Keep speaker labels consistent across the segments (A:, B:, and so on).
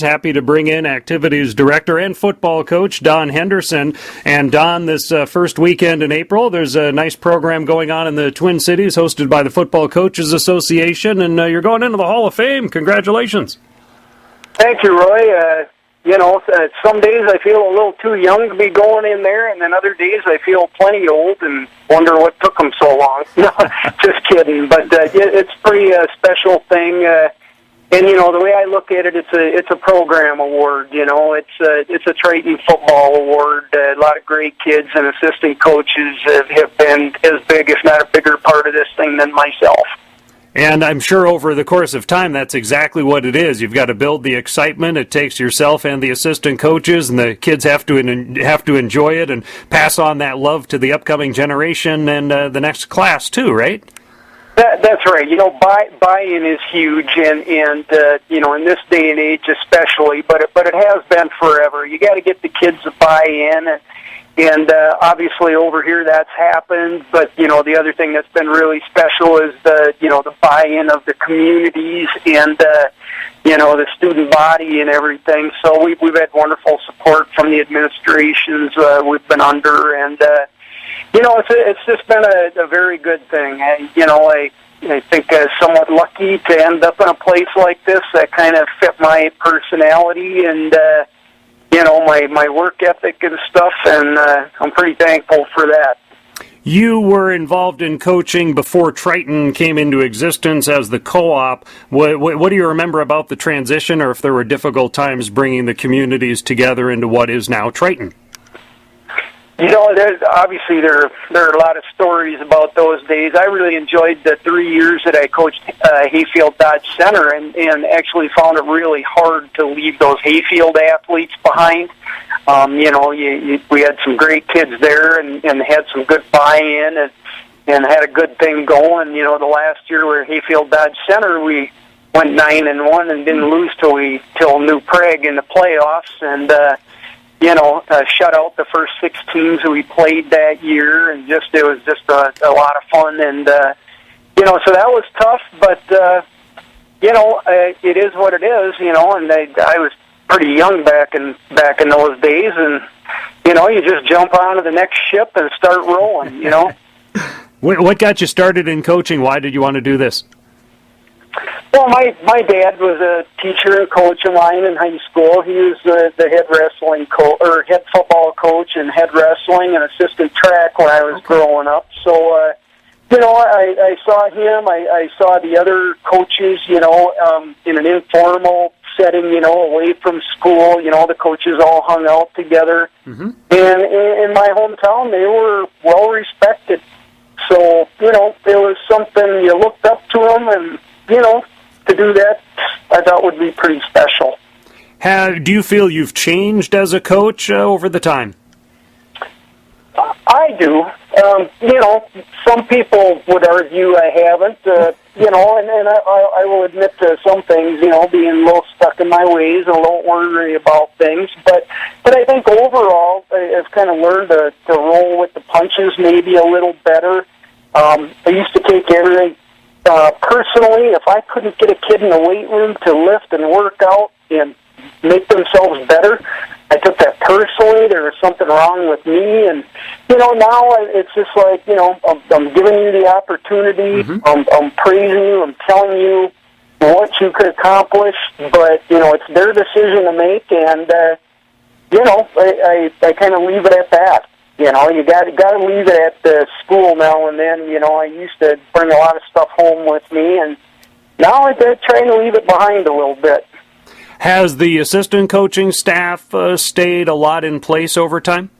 A: Happy to bring in Activities Director and football coach Don Henderson. And Don, this first weekend in April, there's a nice program going on in the Twin Cities hosted by the Football Coaches Association, and you're going into the Hall of Fame. Congratulations.
B: Thank you, Roy. Some days I feel a little too young to be going in there, and then other days I feel plenty old and wonder what took them so long. No, just kidding. But it's a pretty special thing. And the way I look at it, it's a program award. It's a Triton football award. A lot of great kids and assistant coaches have been as big, if not a bigger part of this thing than myself.
A: And I'm sure over the course of time, that's exactly what it is. You've got to build the excitement. It takes yourself and the assistant coaches, and the kids have to enjoy it and pass on that love to the upcoming generation and the next class too, right?
B: That's right. Buy-in is huge, and in this day and age especially, but it has been forever. You got to get the kids to buy in. And obviously over here that's happened, but the other thing that's been really special is the buy-in of the communities and the student body and everything. So we've had wonderful support from the administrations we've been under, and it's just been a very good thing. I think somewhat lucky to end up in a place like this that kind of fit my personality and my work ethic and stuff, and I'm pretty thankful for that.
A: You were involved in coaching before Triton came into existence as the co-op. What do you remember about the transition, or if there were difficult times bringing the communities together into what is now Triton?
B: Obviously there are a lot of stories about those days. I really enjoyed the 3 years that I coached Hayfield Dodge Center, and actually found it really hard to leave those Hayfield athletes behind. We had some great kids there and had some good buy-in and had a good thing going. The last year we were Hayfield Dodge Center, we went 9-1 and didn't lose till New Prague in the playoffs, and shut out the first 6 teams we played that year, and it was just a lot of fun, and so that was tough, but it is what it is, and I was pretty young back in those days, and you just jump onto the next ship and start rolling.
A: What got you started in coaching? Why did you want to do this?
B: Well, my dad was a teacher and coach of mine in high school. He was the head wrestling head football coach and head wrestling and assistant track when I was growing up. So, I saw him. I saw the other coaches, in an informal setting, away from school. The coaches all hung out together. Mm-hmm. And in my hometown, they were well respected. So, it was something you looked up to them, and to do that, I thought would be pretty special.
A: Do you feel you've changed as a coach over the time?
B: I do. Some people would argue I haven't, and I will admit to some things, being a little stuck in my ways and a little ornery about things. But I think overall, I've kind of learned to roll with the punches maybe a little better. I used to take everything personally. If I couldn't get a kid in the weight room to lift and work out and make themselves better, I took that personally. There was something wrong with me, and now it's just like I'm giving you the opportunity. Mm-hmm. I'm praising you. I'm telling you what you could accomplish, but it's their decision to make, and I kind of leave it at that. You got to leave it at the school now and then. I used to bring a lot of stuff home with me, and now I'm trying to leave it behind a little bit.
A: Has the assistant coaching staff stayed a lot in place over time?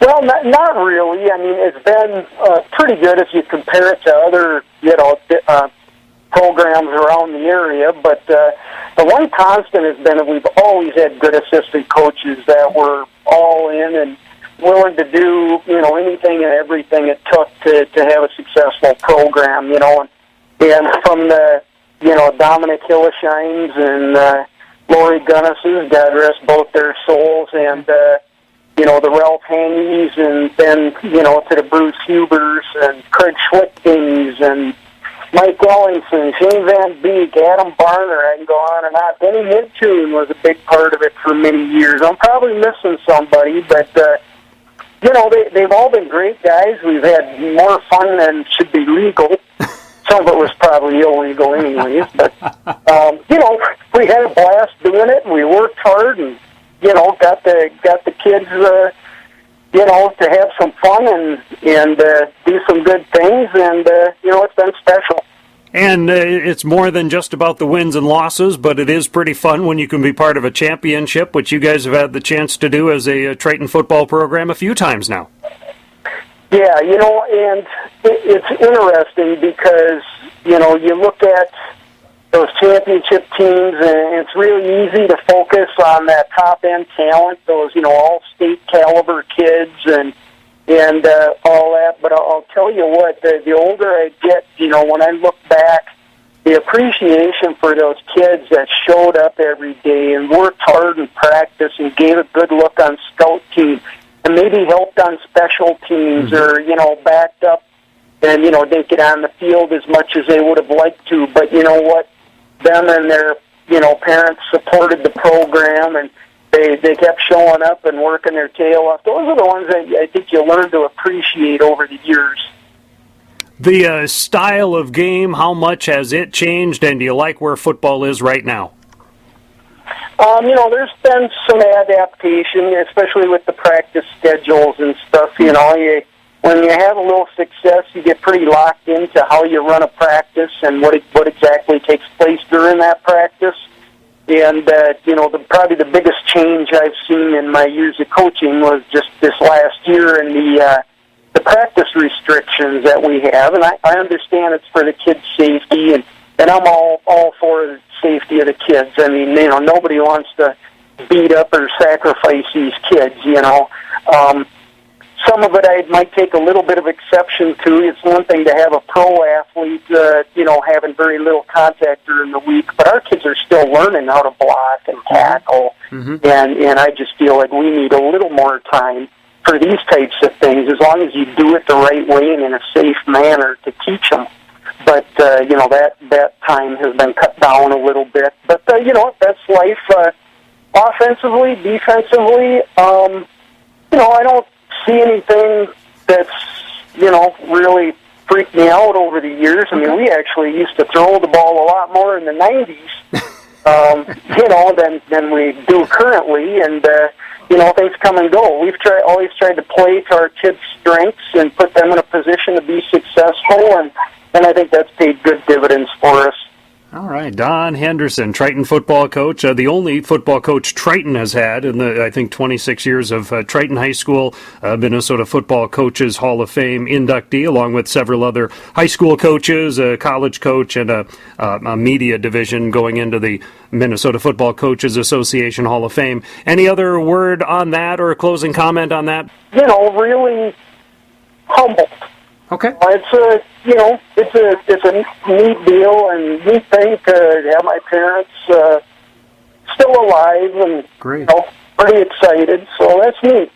B: Well, not really. I mean, it's been pretty good if you compare it to other, programs around the area. But the one constant has been that we've always had good assistant coaches that were all in and willing to do, anything and everything it took to have a successful program, And from the, Dominic Hillesheims and Lori Gunnis's, God rest both their souls, and, the Ralph Hangies, and then, to the Bruce Hubers and Craig Schlichtings and, Mike Ellingson, Shane Van Beek, Adam Barner, I can go on and on. Benny Mintoon was a big part of it for many years. I'm probably missing somebody, but, they've all been great guys. We've had more fun than should be legal. Some of it was probably illegal anyways, but, we had a blast doing it, and we worked hard, and, got the kids, to have some fun and do some good things, and, it's been special.
A: And it's more than just about the wins and losses, but it is pretty fun when you can be part of a championship, which you guys have had the chance to do as a Triton football program a few times now.
B: Yeah, and it's interesting because, you look at those championship teams, and it's really easy to focus on that top-end talent, those, all-state caliber kids and all that. But I'll tell you what, the older I get, when I look back, the appreciation for those kids that showed up every day and worked hard in practice and gave a good look on scout team and maybe helped on special teams or, backed up and, didn't get on the field as much as they would have liked to. But you know what? Them and their, parents supported the program, and they kept showing up and working their tail off. Those are the ones that I think you learn to appreciate over the years.
A: The style of game, how much has it changed, and do you like where football is right now?
B: There's been some adaptation, especially with the practice schedules and stuff. When you have a little success, you get pretty locked into how you run a practice and what exactly takes place during that practice. And, probably the biggest change I've seen in my years of coaching was just this last year and the practice restrictions that we have. And I understand it's for the kids' safety, and I'm all for the safety of the kids. I mean, nobody wants to beat up or sacrifice these kids, Some of it I might take a little bit of exception to. It's one thing to have a pro athlete, having very little contact during the week, but our kids are still learning how to block and tackle, and I just feel like we need a little more time for these types of things, as long as you do it the right way and in a safe manner to teach them. But, that time has been cut down a little bit. But, that's life. Offensively, defensively, I don't see anything that's, really freaked me out over the years. I mean, we actually used to throw the ball a lot more in the 90s, than we do currently, and, things come and go. We've always tried to play to our kids' strengths and put them in a position to be successful, and I think that's paid good dividends for us.
A: All right, Don Henderson, Triton football coach, the only football coach Triton has had in the, 26 years of Triton High School, Minnesota Football Coaches Hall of Fame inductee, along with several other high school coaches, a college coach, and a media division going into the Minnesota Football Coaches Association Hall of Fame. Any other word on that or a closing comment on that?
B: Really humbled.
A: Okay.
B: It's a neat deal and neat thing to have my parents still alive and
A: great.
B: Pretty excited. So that's neat.